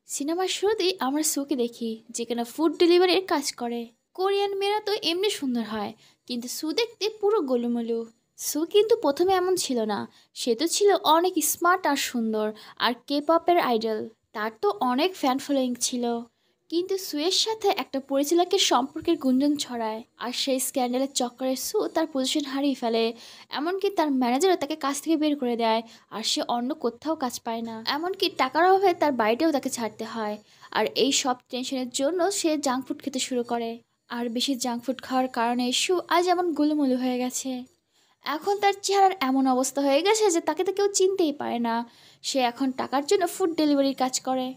সিনেমার শুরুতেই আমরা সুকে দেখি যে কিনা ফুড ডেলিভারির কাজ করে। কোরিয়ান মেয়েরা তো এমনি সুন্দর হয়, কিন্তু সু দেখতে পুরো গোলুমলু। সু কিন্তু প্রথমে এমন ছিল না। সে তো ছিল অনেক স্মার্ট আর সুন্দর, আর কে পপের আইডল। তার তো অনেক ফ্যান ফলোয়িং ছিল। কিন্তু সুয়ের সাথে একটা পরিচালকের সম্পর্কের গুঞ্জন ছড়ায়, আর সেই স্ক্যান্ডালের চক্করে সু তার পজিশন হারিয়ে ফেলে। এমনকি তার ম্যানেজারও তাকে কাজ থেকে বের করে দেয়, আর সে অন্য কোথাও কাজ পায় না। এমনকি টাকার অভাবে তার বাড়িটাও তাকে ছাড়তে হয়। আর এই সব টেনশনের জন্য সে জাঙ্ক ফুড খেতে শুরু করে। আর বেশি জাঙ্ক ফুড খাওয়ার কারণে সু আজ এমন গোলুমলু হয়ে গেছে। এখন তার চেহারার এমন অবস্থা হয়ে গেছে যে তাকে তো কেউ চিনতেই পারে না। সে এখন টাকার জন্য ফুড ডেলিভারির কাজ করে।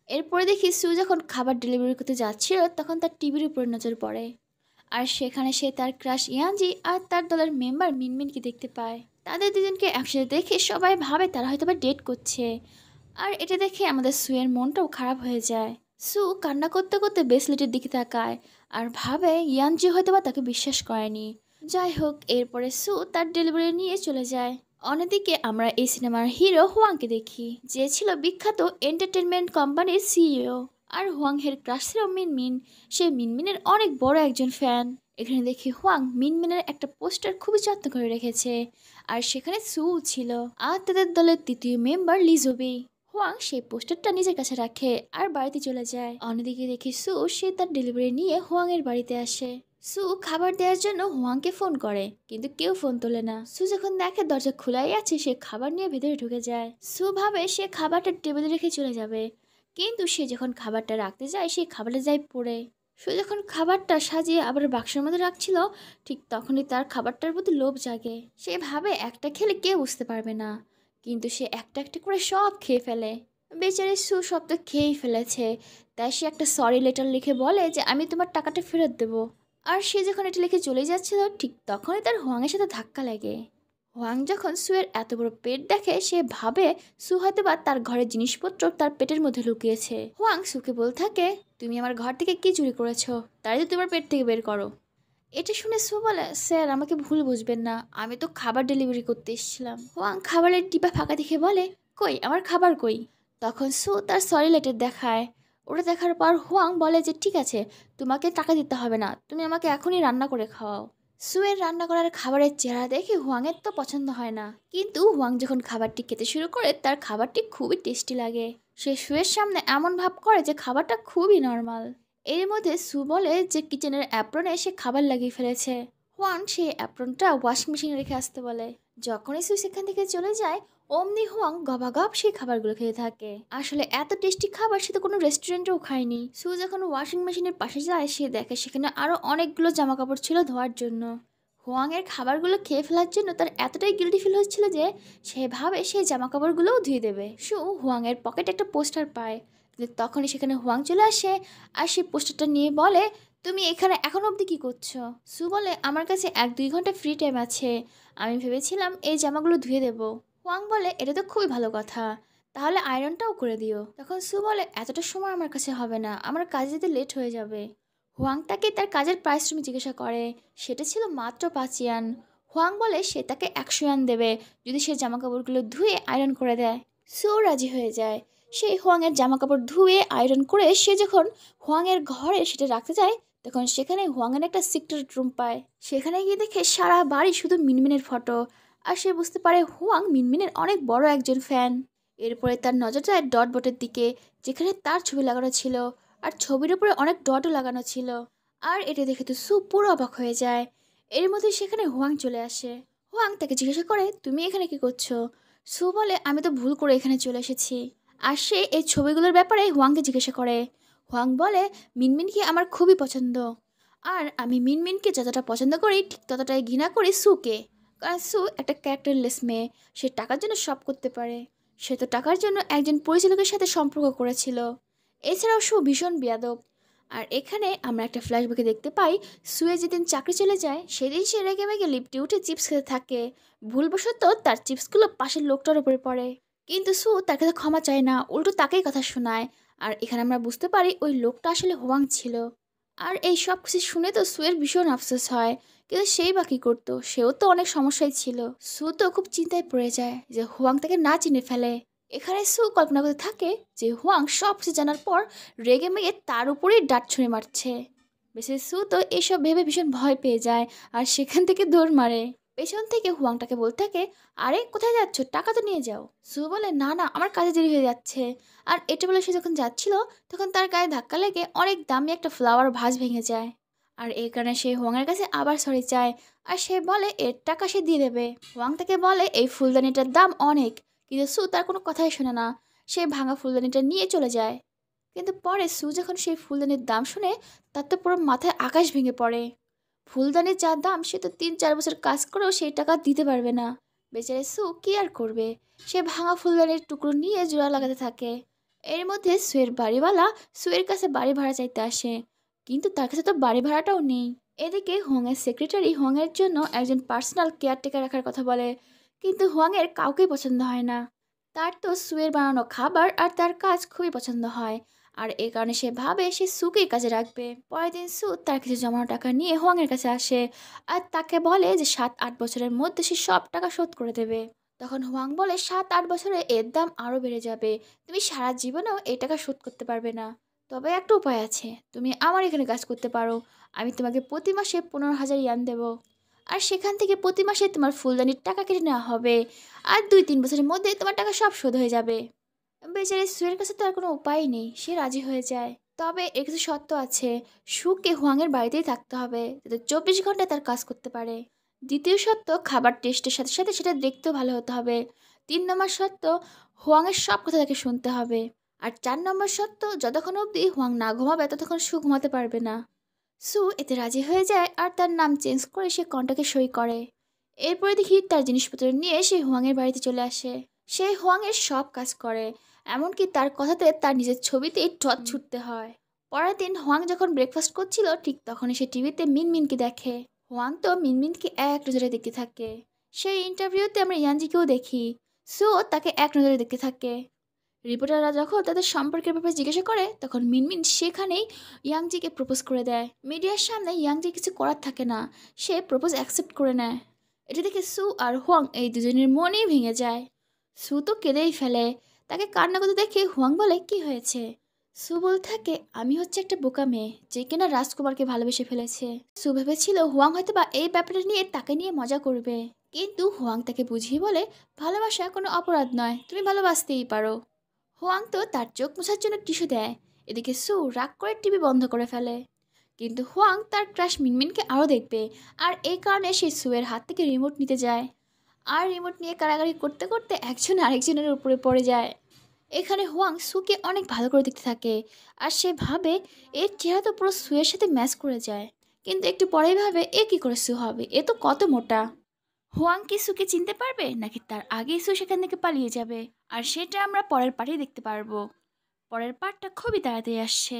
এরপরে দেখি সু যখন খাবার ডেলিভারি করতে যাচ্ছিল তখন তার টিভির উপর নজর পড়ে। আর সেখানে সে তার ক্রাশ ইয়ানজি আর তার দলের মেম্বার মিনমিনকে দেখতে পায়। তাদের দুজনকে একসাথে দেখে সবাই ভাবে তারা হয়তোবা ডেট করছে। আর এটা দেখে আমাদের সুয়ের মনটাও খারাপ হয়ে যায়। সু কান্না করতে করতে ব্রেসলেটের দিকে তাকায় আর ভাবে ইয়ানজি হয়তোবা তাকে বিশ্বাস করেনি। যাই হোক, এরপরে সু তার ডেলিভারি নিয়ে চলে যায়। অন্যদিকে আমরা এই সিনেমার হিরো হুয়াংকে দেখি, যে ছিল বিখ্যাত এন্টারটেনমেন্ট কোম্পানির সিইও। আর হুয়াং হের ক্রাশ ছিল মিনমিন। সে মিনমিনের অনেক বড় একজন ফ্যান। এখানে দেখি হুয়াং মিনমিনের একটা পোস্টার খুবই যত্ন করে রেখেছে, আর সেখানে সু ছিল আর তাদের দলের তৃতীয় মেম্বার লিজোবি। হুয়াং সেই পোস্টারটা নিজের কাছে রাখে আর বাড়িতে চলে যায়। অন্যদিকে দেখি সু সে তার ডেলিভারি নিয়ে হুয়াং এর বাড়িতে আসে। সু খাবার দেওয়ার জন্য হুয়াংকে ফোন করে, কিন্তু কেউ ফোন তোলে না। সু যখন দেখে দরজা খোলাই আছে, সে খাবার নিয়ে ভেতরে ঢুকে যায়। সু ভাবে সে খাবারটা টেবিলে রেখে চলে যাবে, কিন্তু সে যখন খাবারটা রাখতে যায় সেই খাবারটা যায় পড়ে। সে যখন খাবারটা সাজিয়ে আবার বাক্সের মধ্যে রাখছিল, ঠিক তখনই তার খাবারটার প্রতি লোভ জাগে। সে ভাবে একটা খেলে কেউ বুঝতে পারবে না, কিন্তু সে একটা একটা করে সব খেয়ে ফেলে। বেচারি সু সব তো খেয়েই ফেলেছে, তাই সে একটা সরি লেটার লিখে বলে যে আমি তোমার টাকাটা ফেরত দেবো। আর সে যখন এটা লিখে চলে যাচ্ছিল, ঠিক তখনই তার হোয়াংয়ের সাথে ধাক্কা লাগে। হোয়াং যখন সুয়ের এত বড় পেট দেখে, সে ভাবে সু হয়তো বা তার ঘরের জিনিসপত্র তার পেটের মধ্যে লুকিয়েছে। হোয়াং সুকে বলতে থাকে, তুমি আমার ঘর থেকে কি চুরি করেছো, তাই তো তোমার পেট থেকে বের করো। এটা শুনে সু বলে, স্যার আমাকে ভুল বুঝবেন না, আমি তো খাবার ডেলিভারি করতে এসেছিলাম। হোয়াং খাবারের ডিব্বা ফাঁকা দেখে বলে, কই আমার খাবার কই। তখন সু তার সরি লেটার দেখায়। ওটা দেখার পর হোয়াং বলে যে ঠিক আছে, তোমাকে টাকা দিতে হবে না, তুমি আমাকে এখনই রান্না করে খাওয়াও। সুয়ের রান্না করার খাবারের চেহারা দেখে হোয়াংয়ের তো পছন্দ হয় না, কিন্তু হোয়াং যখন খাবারটি খেতে শুরু করে তার খাবারটি খুবই টেস্টি লাগে। সে সুয়ের সামনে এমন ভাব করে যে খাবারটা খুবই নর্মাল। এর মধ্যে সু বলে যে কিচেনের অ্যাপ্রনে সে খাবার লাগিয়ে ফেলেছে। হোয়াং সেই অ্যাপ্রনটা ওয়াশিং মেশিনে রেখে আসতে বলে। যখনই সু সেখান থেকে চলে যায়, অমনি হোয়াং গবাগব সেই খাবারগুলো খেতে থাকে। আসলে এত টেস্টি খাবার সে তো কোনো রেস্টুরেন্টেও খায়নি। সু যখন ওয়াশিং মেশিনের পাশে যায়, সে দেখে সেখানে আরো অনেকগুলো জামা কাপড় ছিল ধোয়ার জন্য। হোয়াং এর খাবারগুলো খেয়ে ফেলার জন্য তার এতটাই গিল্টি ফিল হচ্ছিল যে সে ভাবে সেই জামা কাপড়গুলোও ধুয়ে দেবে। সু হোয়াং এর পকেটে একটা পোস্টার পায়, কিন্তু তখনই সেখানে হোয়াং চলে আসে আর সেই পোস্টারটা নিয়ে বলে, তুমি এখানে এখন অবধি কি করছো। সু বলে, আমার কাছে 1-2 ঘন্টা ফ্রি টাইম আছে, আমি ভেবেছিলাম এই জামাগুলো ধুয়ে দেবো। হোয়াং বলে, এটা তো খুবই ভালো কথা, তাহলে আয়রনটাও করে দিও। তখন সু বলে, এতটা সময় আমার কাছে হবে না, আমার কাজে যেতে লেট হয়ে যাবে। হোয়াং তাকে তার কাজের পারিশ্রমিক জিজ্ঞাসা করে, সেটা ছিল মাত্র 5 ইয়ান। হোয়াং বলে সে তাকে 100 ইয়ান দেবে যদি সে জামাকাপড়গুলো ধুয়ে আয়রন করে দেয়। সু রাজি হয়ে যায়। সেই হোয়াংয়ের জামাকাপড় ধুয়ে আয়রন করে সে যখন হোয়াংয়ের ঘরে সেটা রাখতে যায়, তখন সেখানে হোয়াংয়ের একটা সিক্রেট রুম পায়। সেখানে গিয়ে দেখে সারা বাড়ি শুধু মিনমিনের ফটো, আর সে বুঝতে পারে হোয়াং মিনমিনের অনেক বড় একজন ফ্যান। এরপরে তার নজর যায় ডট বটের দিকে, যেখানে তার ছবি লাগানো ছিল, আর ছবির উপরে অনেক ডটও লাগানো ছিল। আর এটা দেখে তো সু পুরো অবাক হয়ে যায়। এর মধ্যে সেখানে হোয়াং চলে আসে। হোয়াং তাকে জিজ্ঞাসা করে, তুমি এখানে কি করছো। সু বলে, আমি তো ভুল করে এখানে চলে এসেছি। আর সে এই ছবিগুলোর ব্যাপারে হোয়াংকে জিজ্ঞাসা করে। হোয়াং বলে, মিনমিনকে আমার খুবই পছন্দ, আর আমি মিনমিনকে যতটা পছন্দ করি ঠিক ততটাই ঘৃণা করি সুকে। কারণ সু একটা ক্যারেক্টারলেস মেয়ে, সে টাকার জন্য সব করতে পারে। সে তো টাকার জন্য একজন পরিচালকের সাথে সম্পর্ক করেছিল। এছাড়াও সু ভীষণ বেয়াদব। আর এখানে আমরা একটা ফ্ল্যাশব্যাকে দেখতে পাই, সুয়ে যেদিন চাকরি চলে যায় সেদিন সে রেগে মেগে লিফটে উঠে চিপস খেতে থাকে। ভুলবশত তার চিপসগুলো পাশের লোকটার উপরে পড়ে, কিন্তু সু তার কাছে ক্ষমা চায় না, উল্টো তাকেই কথা শোনায়। আর এখানে আমরা বুঝতে পারি ওই লোকটা আসলে হোয়াং ছিল। আর এই সব কিছু শুনে তো সুয়ের ভীষণ আফসোস হয়, কিন্তু সেই বা কী করতো, সেও তো অনেক সমস্যায় ছিল। সু তো খুব চিন্তায় পড়ে যায় যে হোয়াং তাকে না চিনে ফেলে। এখানে সু কল্পনা করতে থাকে যে হুয়াং সব কিছু জানার পর রেগে মেগে তার উপরেই ডাঁট ছুঁড়ে মারছে। বেচারি সু তো এসব ভেবে ভীষণ ভয় পেয়ে যায় আর সেখান থেকে দৌড় মারে। পেছন থেকে হুয়াংটাকে বলতে থাকে, আরে কোথায় যাচ্ছ, টাকা তো নিয়ে যাও। সু বলে, না না, আমার কাজে দেরি হয়ে যাচ্ছে। আর এটা বলে সে যখন যাচ্ছিল তখন তার গায়ে ধাক্কা লেগে অনেক দামি একটা ফ্লাওয়ার ভাস ভেঙে যায়। আর এই কারণে সে হুয়াংয়ের কাছে আবার সরি চায়। আর সে বলে এর টাকা সে দিয়ে দেবে। হুয়াং তাকে বলে এই ফুলদানিটার দাম অনেক, কিন্তু সু তার কোনো কথাই শোনে না। সে ভাঙা ফুলদানিটা নিয়ে চলে যায়। কিন্তু পরে সু যখন সেই ফুলদানির দাম শুনে, তার তো পুরো মাথায় আকাশ ভেঙে পড়ে। ফুলদানির যা দাম সে তো 3-4 বছর কাজ করেও সেই টাকা দিতে পারবে না। বেচারে সু কি আর করবে, সে ভাঙা ফুলদানির টুকরো নিয়ে জোড়া লাগাতে থাকে। এর মধ্যে সুয়ের বাড়িওয়ালা সুয়ের কাছে বাড়ি ভাড়া চাইতে আসে, কিন্তু তার কাছে তো বাড়ি ভাড়াটাও নেই। এদিকে হোংয়ের সেক্রেটারি হোংয়ের জন্য একজন পার্সোনাল কেয়ারটেকার রাখার কথা বলে, কিন্তু হোংয়ের কাউকেই পছন্দ হয় না। তার তো সুয়ের বানানো খাবার আর তার কাজ খুবই পছন্দ হয়, আর এই কারণে সে ভাবে সে সুকেই কাজে রাখবে। পরের দিন সু তার কিছু জমানো টাকা নিয়ে হোয়াংয়ের কাছে আসে আর তাকে বলে যে 7-8 বছরের মধ্যে সে সব টাকা শোধ করে দেবে। তখন হোয়াং বলে 7-8 বছরে এর দাম আরও বেড়ে যাবে, তুমি সারা জীবনেও এই টাকা শোধ করতে পারবে না। তবে একটা উপায় আছে, তুমি আমার এখানে কাজ করতে পারো, আমি তোমাকে প্রতি মাসে 15,000 ইয়ান দেবো। আর সেখান থেকে প্রতি মাসে তোমার ফুলদানির টাকা কেটে নেওয়া হবে, আর 2-3 বছরের মধ্যে তোমার টাকা সব শোধ হয়ে যাবে। বেচারি সুয়ের কাছে তো আর কোনো উপায় নেই, সে রাজি হয়ে যায়। তবে এর কিছু শর্ত আছে, সুকে হুয়াংয়ের বাড়িতেই থাকতে হবে যাতে 24 ঘন্টায় তার কাজ করতে পারে। দ্বিতীয় শর্ত, খাবার টেস্টের সাথে সাথে সেটা দেখতেও ভালো হতে হবে। 3 নম্বর শর্ত, হুয়াংয়ের সব কথা তাকে শুনতে হবে। আর 4 নম্বর শর্ত, যতক্ষণ অবধি হুয়াং না ঘুমাবে ততক্ষণ সু ঘুমাতে পারবে না। সু এতে রাজি হয়ে যায় আর তার নাম চেঞ্জ করে সে কন্ট্রাক্টে সই করে। এরপরে দেখি তার জিনিসপত্র নিয়ে সে হুয়াংয়ের বাড়িতে চলে আসে। সে হুয়াংয়ের সব কাজ করে, এমনকি তার কথাতে তার নিজের ছবিতে ট্রচ ছুটতে হয়। পরের দিন হুয়াং যখন ব্রেকফাস্ট করছিল ঠিক তখনই সে টিভিতে মিনমিনকে দেখে। হুয়াং তো মিনমিনকে এক নজরে দেখতে থাকে। সেই ইন্টারভিউতে আমরা ইয়ানজিকেও দেখি, সুও তাকে এক নজরে দেখতে থাকে। রিপোর্টাররা যখন তাদের সম্পর্কের ব্যাপারে জিজ্ঞাসা করে তখন মিনমিন সেখানেই ইয়াংজিকে প্রপোজ করে দেয়। মিডিয়ার সামনে ইয়াংজি কিছু করার থাকে না, সে প্রপোজ অ্যাকসেপ্ট করে নেয়। এটা দেখে সু আর হুয়াং এই দুজনের মনেই ভেঙে যায়। সু তো কেঁদেই ফেলে, তাকে কান্না করতে দেখে হুয়াং বলে কি হয়েছে। সু বলতে থাকে, আমি হচ্ছে একটা বোকা মেয়ে যে কিনা রাজকুমারকে ভালোবেসে ফেলেছে। সু ভেবেছিল হুয়াং হয়তো বা এই ব্যাপারটা নিয়ে তাকে নিয়ে মজা করবে, কিন্তু হুয়াং তাকে বুঝিয়ে বলে ভালোবাসা কোনো অপরাধ নয়, তুমি ভালোবাসতেই পারো। হোয়াং তো তার চোখ মোছার জন্য টিস্যু দেয়। এদিকে সু রাগ করে টিভি বন্ধ করে ফেলে। কিন্তু হোয়াং তার ক্রাশ মিনমিনকে আরও দেখবে, আর এই কারণে সে সুয়ের হাত থেকে রিমোট নিতে যায়। আর রিমোট নিয়ে কাড়াকাড়ি করতে করতে একজন আরেকজনের উপরে পড়ে যায়। এখানে হোয়াং সুকে অনেক ভালো করে দেখতে থাকে, আর সে ভাবে এর চেহারা তো পুরো সুয়ের সাথে ম্যাচ করে যায়। কিন্তু একটু পরেই ভাবে এ কি করে সু হবে, এ তো কত মোটা। হোয়াং কি সুকে চিনতে পারবে নাকি তার আগেই সু সেখান থেকে পালিয়ে যাবে, আর সেটা আমরা পরের পার্টে দেখতে পারবো। পরের পার্টটা খুবই তাড়াতাড়ি আসছে।